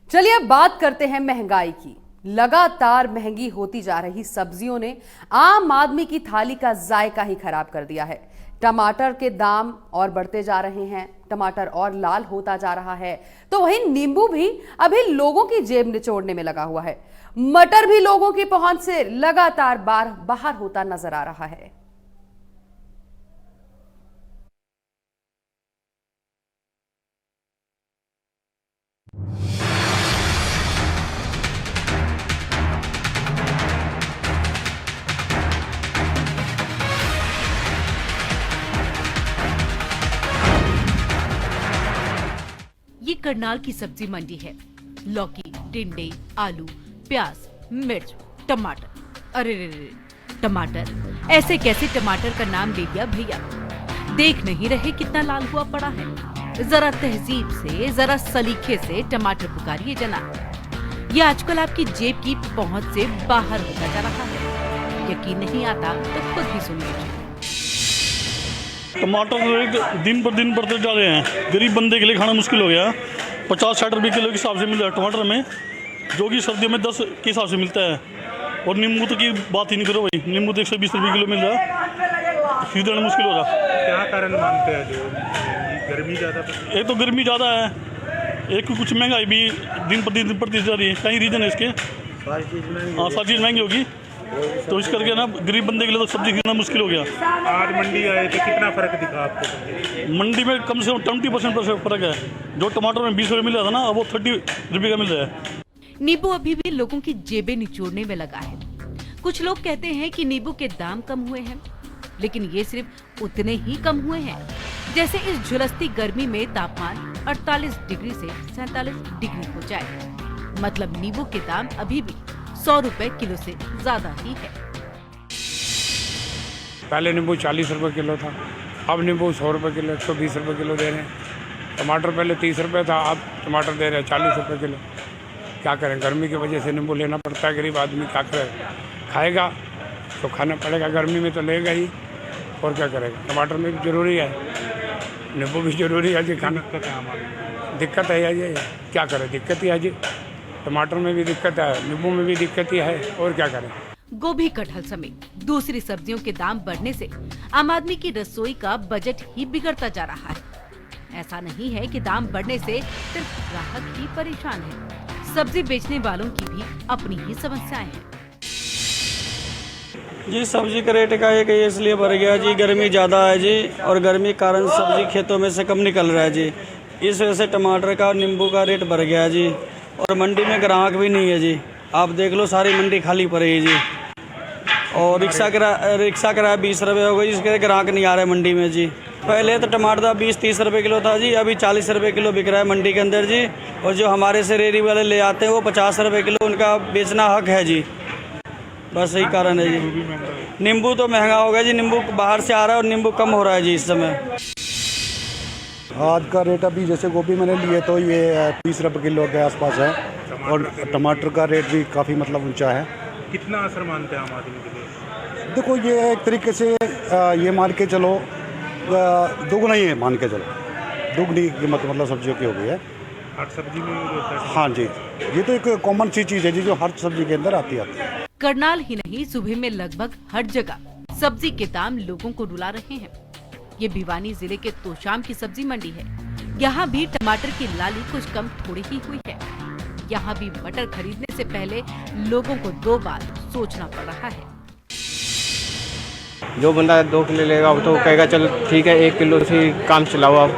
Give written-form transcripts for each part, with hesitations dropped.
चलिए अब बात करते हैं महंगाई की। लगातार महंगी होती जा रही सब्जियों ने आम आदमी की थाली का जायका ही खराब कर दिया है। टमाटर के दाम और बढ़ते जा रहे हैं, टमाटर और लाल होता जा रहा है, तो वहीं नींबू भी अभी लोगों की जेब निचोड़ने में लगा हुआ है। मटर भी लोगों की पहुंच से लगातार बाहर होता नजर आ रहा है। ये करनाल की सब्जी मंडी है। लौकी, टिंडे, आलू, प्याज, मिर्च, टमाटर। अरे रे रे, टमाटर! ऐसे कैसे टमाटर का नाम ले दिया भैया? देख नहीं रहे कितना लाल हुआ पड़ा है? जरा तहजीब से, जरा सलीके से टमाटर पुकारिए जनाब। ये आजकल आपकी जेब की पहुंच से बाहर होता जा रहा है। यकीन नहीं आता तो खुद ही सुन लीजिए। टमाटर रेट दिन पर दिन बढ़ते जा रहे हैं। गरीब बंदे के लिए खाना मुश्किल हो गया। 50-60 रुपये किलो के हिसाब से मिल रहा है टमाटर में, जो कि सर्दियों में 10 के हिसाब से मिलता है। और नींबू तो की बात ही नहीं करो भाई, नींबू तो 120 रुपये किलो मिल रहा है, खरीदना मुश्किल हो रहा है। क्या कारण मानते हैं जो गर्मी ज़्यादा? एक तो गर्मी ज़्यादा है, एक कुछ महंगाई भी दिन पर दिन बढ़ती जा रही है। कई रीज़न है इसके। सारी चीज़ महंगी। हाँ, सारी चीज़ महंगी होगी, तो इस करके ना गरीब बंदे के लिए तो सब्जी खरीदना मुश्किल हो गया। आज मंडी आए थे, कितना फ़र्क दिखा आपको? मंडी में कम से कम 20% फ़र्क है। जो टमाटर में 20 रुपये मिल रहा था ना, अब वो 30 रुपये का मिल रहा है। नींबू अभी भी लोगों की जेबें निचोड़ने में लगा है। कुछ लोग कहते हैं कि नींबू के दाम कम हुए हैं, लेकिन ये सिर्फ उतने ही कम हुए हैं जैसे इस झुलसती गर्मी में तापमान 48 डिग्री से 47 डिग्री हो जाए। मतलब नींबू के दाम अभी भी 100 रुपए किलो से ज्यादा ही है। पहले नींबू 40 रुपये किलो था, अब नींबू 100 रुपये किलो, 120 रुपये किलो दे रहे हैं। टमाटर पहले 30 रुपये था, अब टमाटर दे रहे हैं 40 रुपये किलो। क्या करें, गर्मी की वजह से नींबू लेना पड़ता है। गरीब आदमी क्या करे, खाएगा तो खाना पड़ेगा, गर्मी में तो लेगा ही, और क्या करेगा। टमाटर में भी ज़रूरी है, नींबू भी ज़रूरी है जी खाना। दिक्कत है जी, क्या करें, दिक्कत ही है जी। टमाटर में भी दिक्कत है, नींबू में भी दिक्कत ही है, और क्या करें। गोभी, कटहल समेत दूसरी सब्जियों के दाम बढ़ने से आम आदमी की रसोई का बजट ही बिगड़ता जा रहा है। ऐसा नहीं है कि दाम बढ़ने से सिर्फ ग्राहक ही परेशान है, सब्जी बेचने वालों की भी अपनी ही समस्याएं हैं। जी, सब्जी का रेट का एक इसलिए बढ़ गया जी, गर्मी ज़्यादा है जी, और गर्मी के कारण सब्जी खेतों में से कम निकल रहा है जी। इस वजह से टमाटर का और नींबू का रेट बढ़ गया है जी। और मंडी में ग्राहक भी नहीं है जी, आप देख लो सारी मंडी खाली पड़ी है जी। और रिक्शा किराया 20 रुपये हो गई, जिसके ग्राहक नहीं आ रहे मंडी में जी। पहले तो टमाटर 20-30 रुपये किलो था जी, अभी 40 रुपये किलो बिक रहा है मंडी के अंदर जी। और जो हमारे से रेहड़ी वाले ले आते हैं वो 50 रुपये किलो उनका बेचना हक है जी। बस यही कारण है जी। नींबू तो महंगा हो गया जी, नींबू बाहर से आ रहा है और नींबू कम हो रहा है जी इस समय। आज का रेट अभी जैसे गोभी मैंने लिए तो ये 30 रुपये किलो के आसपास है, और टमाटर का रेट भी काफ़ी मतलब ऊंचा है। कितना असर मानते हैं आम आदमी के लिए? देखो, ये एक तरीके से ये मान के चलो, दोगुना ही मान के चलो, दोगुनी कीमत मतलब सब्जियों की हो गई है हर सब्जी में होता है। हाँ जी, ये तो एक कॉमन सी चीज़ है जी, जो हर सब्जी के अंदर आती है। करनाल ही नहीं, सुबह में लगभग हर जगह सब्जी के दाम लोगों को रुला रहे हैं। ये भिवानी जिले के तोशाम की सब्जी मंडी है। यहाँ भी टमाटर की लाली कुछ कम थोड़ी ही हुई है। यहाँ भी मटर खरीदने से पहले लोगों को 2 बार सोचना पड़ रहा है। जो बंदा 2 किलो लेगा वो तो कहेगा चल ठीक है, 1 किलो से काम चलाओ। अब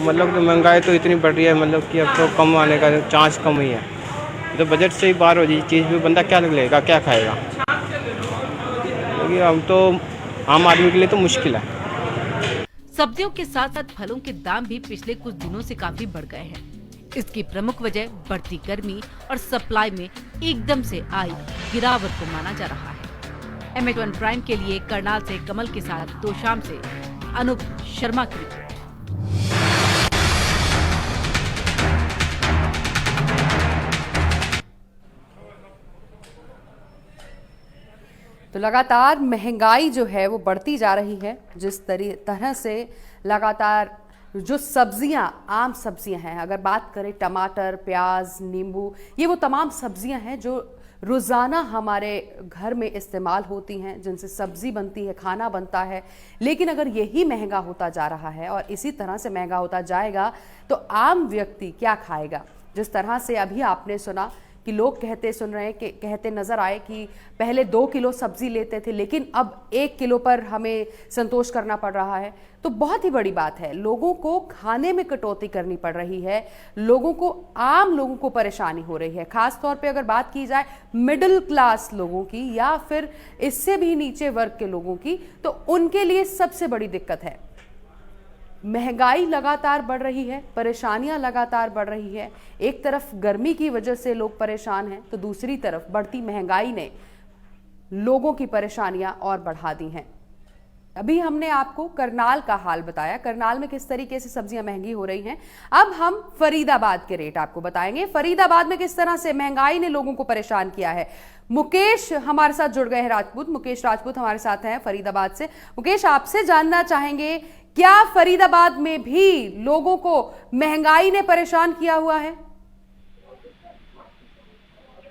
मतलब महंगाई तो इतनी बढ़ रही है, मतलब कि अब तो कम आने का चांस कम ही है। तो बजट से ही बाहर हो जाए चीज़ भी, बंदा क्या लेगा, क्या खाएगा। अब तो आम आदमी के लिए तो मुश्किल है। सब्जियों के साथ साथ फलों के दाम भी पिछले कुछ दिनों से काफी बढ़ गए हैं। इसकी प्रमुख वजह बढ़ती गर्मी और सप्लाई में एकदम से आई गिरावट को माना जा रहा है। M1 प्राइम के लिए करनाल से कमल के साथ तोशाम से अनूप शर्मा की रिपोर्ट। तो लगातार महंगाई जो है वो बढ़ती जा रही है। जिस तरह से लगातार जो सब्जियां, आम सब्जियां हैं, अगर बात करें टमाटर, प्याज, नींबू, ये वो तमाम सब्जियां हैं जो रोज़ाना हमारे घर में इस्तेमाल होती हैं, जिनसे सब्जी बनती है, खाना बनता है। लेकिन अगर यही महंगा होता जा रहा है और इसी तरह से महंगा होता जाएगा तो आम व्यक्ति क्या खाएगा? जिस तरह से अभी आपने सुना कि लोग कहते नजर आए कि पहले 2 किलो सब्जी लेते थे लेकिन अब 1 किलो पर हमें संतोष करना पड़ रहा है, तो बहुत ही बड़ी बात है। लोगों को खाने में कटौती करनी पड़ रही है, आम लोगों को परेशानी हो रही है। खास तौर पे अगर बात की जाए मिडिल क्लास लोगों की या फिर इससे भी नीचे वर्ग के लोगों की, तो उनके लिए सबसे बड़ी दिक्कत है। महंगाई लगातार बढ़ रही है, परेशानियां लगातार बढ़ रही है। एक तरफ गर्मी की वजह से लोग परेशान हैं, तो दूसरी तरफ बढ़ती महंगाई ने लोगों की परेशानियां और बढ़ा दी हैं। अभी हमने आपको करनाल का हाल बताया, करनाल में किस तरीके से सब्जियां महंगी हो रही हैं। अब हम फरीदाबाद के रेट आपको बताएंगे। फरीदाबाद में किस तरह से महंगाई ने लोगों को परेशान किया है। मुकेश हमारे साथ जुड़ गए हैं राजपूत। मुकेश राजपूत हमारे साथ हैं फरीदाबाद से। मुकेश, आपसे जानना चाहेंगे, क्या फरीदाबाद में भी लोगों को महंगाई ने परेशान किया हुआ है?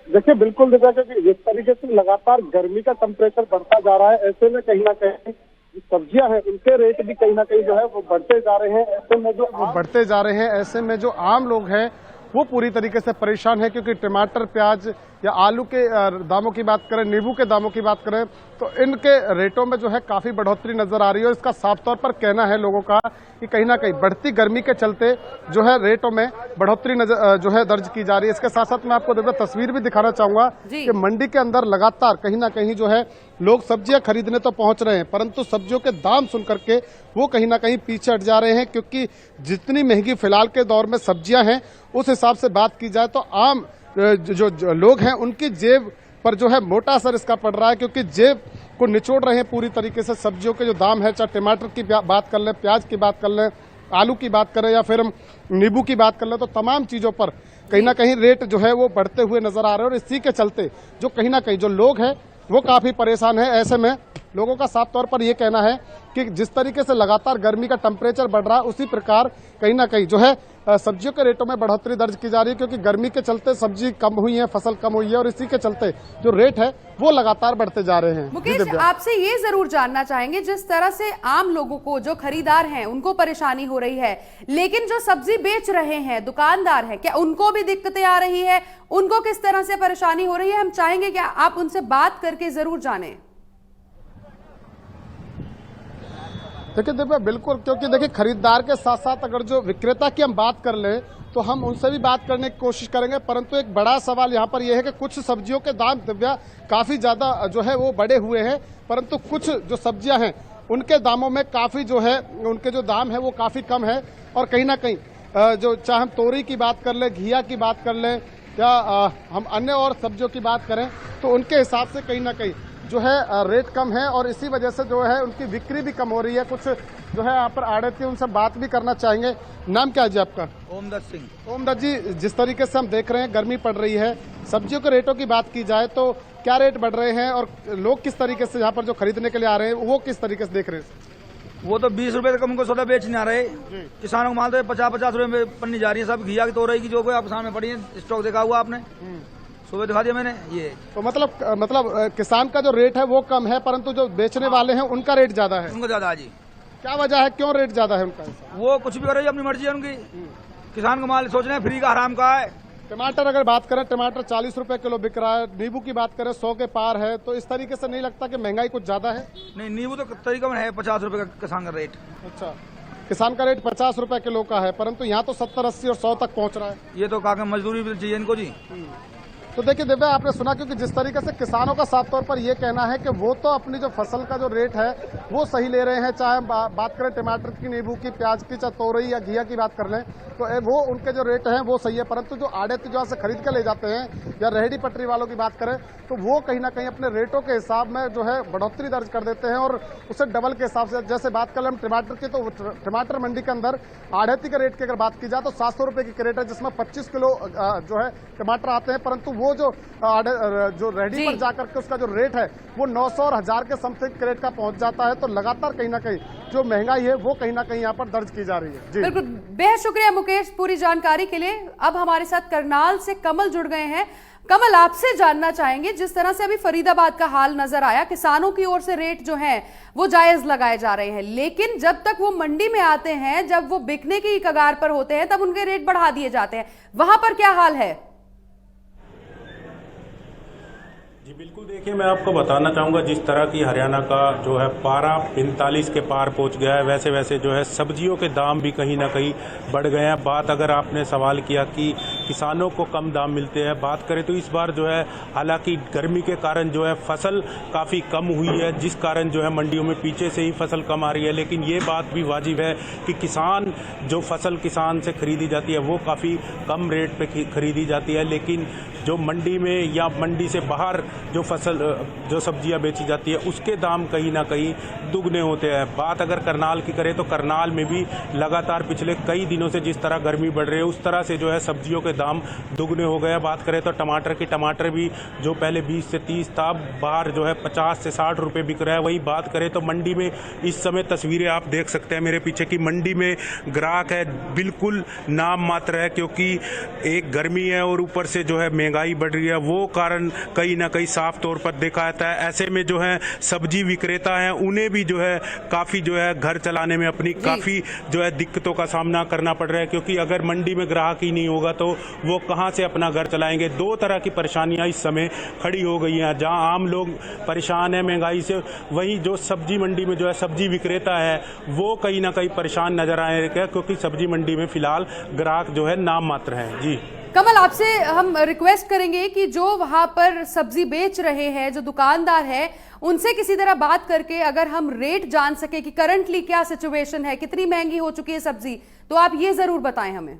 देखिए, बिल्कुल देखा, क्योंकि जिस तरीके से लगातार गर्मी का टेम्परेचर बढ़ता जा रहा है, ऐसे में कहीं ना कहीं सब्जियां हैं उनके रेट भी कहीं ना कहीं जो है वो बढ़ते जा रहे हैं। ऐसे में जो आम लोग हैं वो पूरी तरीके से परेशान है, क्योंकि टमाटर, प्याज या आलू के दामों की बात करें, नींबू के दामों की बात करें, तो इनके रेटों में जो है काफी बढ़ोतरी नजर आ रही है। और इसका साफ तौर पर कहना है लोगों का कि कहीं ना कहीं बढ़ती गर्मी के चलते जो है रेटों में बढ़ोतरी जो है दर्ज की जा रही है। इसके साथ साथ मैं आपको तस्वीर भी दिखाना चाहूंगा कि मंडी के अंदर लगातार कहीं ना कहीं जो है लोग सब्जियां खरीदने तो पहुंच रहे हैं, परंतु सब्जियों के दाम सुन करके वो कहीं ना कहीं पीछे हट जा रहे हैं, क्योंकि जितनी महंगी फिलहाल के दौर में सब्जियां हैं उस हिसाब से बात की जाए तो आम जो लोग हैं उनकी जेब पर जो है मोटा असर इसका पड़ रहा है, क्योंकि जेब को निचोड़ रहे हैं पूरी तरीके से। सब्जियों के जो दाम है, चाहे टमाटर की बात कर लें, प्याज की बात कर लें, आलू की बात करें या फिर हम नींबू की बात कर लें, तो तमाम चीजों पर कहीं ना कहीं रेट जो है वो बढ़ते हुए नजर आ रहे हैं। और इसी के चलते जो कहीं ना कहीं जो लोग हैं वो काफी परेशान है। ऐसे में लोगों का साफ तौर पर यह कहना है कि जिस तरीके से लगातार गर्मी का टेम्परेचर बढ़ रहा है, उसी प्रकार कहीं ना कहीं जो है सब्जियों के रेटों में बढ़ोतरी दर्ज की जा रही है, क्योंकि गर्मी के चलते सब्जी कम हुई है, फसल कम हुई है, और इसी के चलते जो रेट है वो लगातार बढ़ते जा रहे हैं। मुकेश, आपसे ये जरूर जानना चाहेंगे, जिस तरह से आम लोगों को, जो खरीदार हैं, उनको परेशानी हो रही है, लेकिन जो सब्जी बेच रहे हैं, दुकानदार हैं, क्या उनको भी दिक्कतें आ रही है? उनको किस तरह से परेशानी हो रही है? हम चाहेंगे कि आप उनसे बात करके जरूर जानें। देखिए बिल्कुल, क्योंकि देखिए खरीदार के साथ साथ अगर जो विक्रेता की हम बात कर लें तो हम उनसे भी बात करने की कोशिश करेंगे, परंतु एक बड़ा सवाल यहाँ पर यह है कि कुछ सब्जियों के दाम दिव्या काफी ज्यादा जो है वो बढ़े हुए हैं, परंतु कुछ जो सब्जियां हैं उनके दामों में काफी जो है उनके जो दाम है वो काफी कम है। और कहीं ना कहीं जो चाहे हम तोरी की बात कर लें, घिया की बात कर लें या हम अन्य और सब्जियों की बात करें, तो उनके हिसाब से कहीं ना कहीं जो है रेट कम है और इसी वजह से जो है उनकी बिक्री भी कम हो रही है। कुछ जो है यहाँ पर आड़ती, उनसे बात भी करना चाहेंगे। नाम क्या है जी आपका? ओमदत्त सिंह। ओमदत्त जी, जिस तरीके से हम देख रहे हैं गर्मी पड़ रही है, सब्जियों के रेटों की बात की जाए तो क्या रेट बढ़ रहे हैं और लोग किस तरीके से यहाँ पर जो खरीदने के लिए आ रहे हैं वो किस तरीके से देख रहे हैं? वो तो 20 रुपए कम को सौदा बेचने आ रहे, किसानों को माल तो 50-50 रुपए में पन्नी जा रही है। सब घिया की तोरई की जो आप सामने पड़ी है, स्टॉक देखा हुआ आपने, सुबह दिखा दिया मैंने। ये तो मतलब किसान का जो रेट है वो कम है, परंतु जो बेचने वाले हैं उनका रेट ज्यादा है। उनका ज्यादा है जी। क्या वजह है, क्यों रेट ज्यादा है उनका? वो कुछ भी कर रही है, अपनी मर्जी है उनकी। किसान को माल सोच रहे हैं फ्री का, हराम का है। टमाटर अगर बात करें, टमाटर 40 रुपए किलो बिक रहा है, नींबू की बात करें 100 के पार है, तो इस तरीके से नहीं लगता कि महंगाई कुछ ज्यादा है? नहीं, नींबू तो तरीका में है 50 रुपए का किसान का रेट। अच्छा, किसान का रेट 50 रुपए किलो का है, परंतु यहाँ तो 70, 80 और 100 तक पहुँच रहा है। ये तो काका मजदूरी भी चाहिए इनको जी। तो देखिए दिव्या, आपने सुना, क्योंकि जिस तरीके से किसानों का साफ तौर पर यह कहना है कि वो तो अपनी जो फसल का जो रेट है वो सही ले रहे हैं, चाहे बात करें टमाटर की, नींबू की, प्याज की, चाहे तोरई या घिया की बात कर लें, तो वो उनके जो रेट हैं वो सही है, परंतु जो आड़ती जो से खरीद के ले जाते हैं या रेहड़ी पटरी वालों की बात करें तो वो कहीं ना कहीं अपने रेटों के हिसाब में जो है बढ़ोतरी दर्ज कर देते हैं और उसे डबल के हिसाब से। जैसे बात कर लें हम टमाटर की, तो टमाटर मंडी के अंदर आड़ती के रेट की अगर बात की जाए तो 700 रुपए की क्रेट है, जिसमें 25 किलो जो है टमाटर आते हैं, परंतु वो जो रेडी पर जाकर के उसका जो रेट है वो 900 और 1000 के समथिंग रेट का पहुंच जाता है। तो लगातार कहीं ना कहीं जो महंगाई है वो कहीं ना कहीं यहाँ पर दर्ज की जा रही है। जी बिल्कुल, बेहद शुक्रिया मुकेश पूरी जानकारी के लिए। अब हमारे साथ करनाल से कमल जुड़ गए हैं। कमल, आपसे जानना चाहेंगे, जिस तरह से अभी फरीदाबाद का हाल नजर आया, किसानों की ओर से रेट जो है वो जायज लगाए जा रहे हैं, लेकिन जब तक वो मंडी में आते हैं, जब वो बिकने की कगार पर होते हैं, तब उनके रेट बढ़ा दिए जाते हैं। वहां पर क्या हाल है? जी बिल्कुल, देखिए मैं आपको बताना चाहूँगा, जिस तरह की हरियाणा का जो है पारा 45 के पार पहुँच गया है, वैसे वैसे जो है सब्जियों के दाम भी कहीं ना कहीं बढ़ गए हैं। बात अगर आपने सवाल किया कि किसानों को कम दाम मिलते हैं, बात करें तो इस बार जो है हालांकि गर्मी के कारण जो है फसल काफ़ी कम हुई है, जिस कारण जो है मंडियों में पीछे से ही फसल कम आ रही है। लेकिन ये बात भी वाजिब है कि किसान जो फसल किसान से खरीदी जाती है वो काफ़ी कम रेट पे खरीदी जाती है, लेकिन जो मंडी में या मंडी से बाहर जो फसल जो सब्जियां बेची जाती है उसके दाम कहीं ना कहीं दुगने होते हैं। बात अगर करनाल की करें तो करनाल में भी लगातार पिछले कई दिनों से जिस तरह गर्मी बढ़ रही है उस तरह से जो है सब्जियों के दाम दुगने हो गए हैं। बात करें तो टमाटर भी जो पहले 20 से 30 था, बाहर जो है 50 से 60 रुपये बिक रहा है। वही बात करें तो मंडी में इस समय तस्वीरें आप देख सकते हैं मेरे पीछे की मंडी में ग्राहक है बिल्कुल नाम मात्र है, क्योंकि एक गर्मी है और ऊपर से जो है महंगाई बढ़ रही है, वो कारण कहीं ना कहीं साफ तौर पर देखा जाता है। ऐसे में जो है सब्जी विक्रेता हैं उन्हें भी जो है काफ़ी जो है घर चलाने में अपनी काफ़ी जो है दिक्कतों का सामना करना पड़ रहा है, क्योंकि अगर मंडी में ग्राहक ही नहीं होगा तो वो कहां से अपना घर चलाएंगे। दो तरह की परेशानियां इस समय खड़ी हो गई हैं, जहां आम लोग परेशान हैं महंगाई से, वहीं जो सब्जी मंडी में जो है सब्जी विक्रेता है वो कहीं ना कहीं परेशान नजर आ रहे हैं, क्योंकि सब्जी मंडी में फिलहाल ग्राहक जो है नाम मात्र हैं। जी कमल, आपसे हम रिक्वेस्ट करेंगे कि जो वहां पर सब्जी बेच रहे हैं, जो दुकानदार है, उनसे किसी तरह बात करके अगर हम रेट जान सके कि करंटली क्या सिचुएशन है, कितनी महंगी हो चुकी है सब्जी, तो आप ये जरूर बताएं हमें।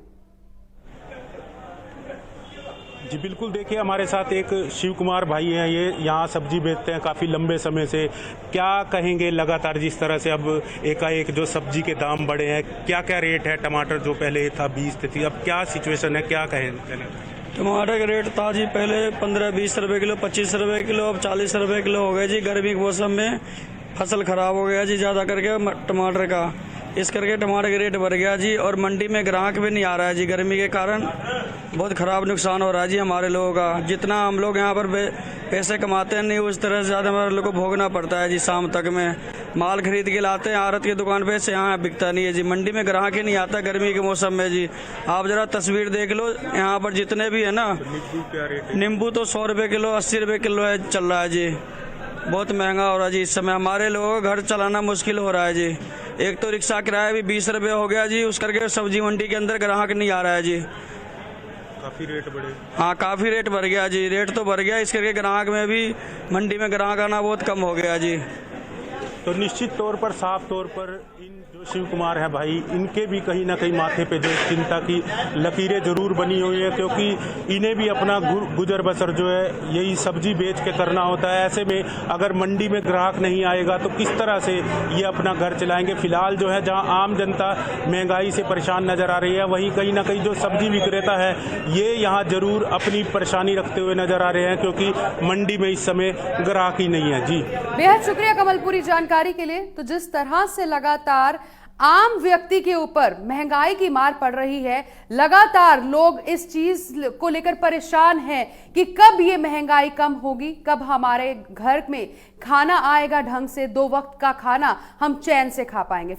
जी बिल्कुल, देखिए हमारे साथ एक शिव कुमार भाई हैं, ये यहाँ सब्जी बेचते हैं काफ़ी लंबे समय से। क्या कहेंगे लगातार जिस तरह से अब एकाएक जो सब्जी के दाम बढ़े हैं, क्या क्या रेट है? टमाटर जो पहले था 20 थी, अब क्या सिचुएशन है, क्या कहें? टमाटर का रेट था जी पहले 15-20 रुपये किलो, 25 रुपये किलो, अब 40 रुपये किलो हो गए जी। गर्मी के मौसम में फसल खराब हो गया जी ज़्यादा करके टमाटर का, इस करके टमाटर का रेट बढ़ गया जी। और मंडी में ग्राहक भी नहीं आ रहा है जी, गर्मी के कारण बहुत ख़राब नुकसान हो रहा है जी हमारे लोगों का। जितना हम लोग यहाँ पर पैसे कमाते हैं नहीं उस तरह से ज़्यादा हमारे लोग को भोगना पड़ता है जी। शाम तक में माल खरीद के लाते हैं आड़त की दुकान पे से, यहाँ बिकता नहीं है जी। मंडी में ग्राहक ही नहीं आता गर्मी के मौसम में जी। आप ज़रा तस्वीर देख लो, यहाँ पर जितने भी है ना, नींबू तो 100 रुपये किलो, 80 रुपये किलो है चल रहा है जी। बहुत महंगा हो रहा है जी इस समय, हमारे लोगों को घर चलाना मुश्किल हो रहा है जी। एक तो रिक्शा किराया भी 20 रुपये हो गया जी, उस करके सब्जी मंडी के अंदर ग्राहक नहीं आ रहा है जी। काफ़ी रेट बढ़े? हाँ काफ़ी रेट बढ़ गया जी, रेट तो बढ़ गया, इस करके ग्राहक में भी मंडी में ग्राहक आना बहुत कम हो गया जी। तो निश्चित तौर पर साफ तौर पर इन जो शिव कुमार है भाई, इनके भी कहीं ना कहीं माथे पे जो चिंता की लकीरें जरूर बनी हुई है, क्योंकि इन्हें भी अपना गुजर बसर जो है यही सब्जी बेच के करना होता है। ऐसे में अगर मंडी में ग्राहक नहीं आएगा तो किस तरह से ये अपना घर चलाएंगे। फिलहाल जो है जहां आम जनता महंगाई से परेशान नजर आ रही है, वहीं कहीं ना कहीं जो सब्जी विक्रेता है ये यहाँ जरूर अपनी परेशानी रखते हुए नजर आ रहे हैं, क्योंकि मंडी में इस समय ग्राहक ही नहीं है। जी बेहद शुक्रिया कमल पूरी जानकारी के लिए। तो जिस तरह से लगातार आम व्यक्ति के ऊपर महंगाई की मार पड़ रही है, लगातार लोग इस चीज को लेकर परेशान हैं कि कब ये महंगाई कम होगी, कब हमारे घर में खाना आएगा ढंग से, 2 वक्त का खाना हम चैन से खा पाएंगे।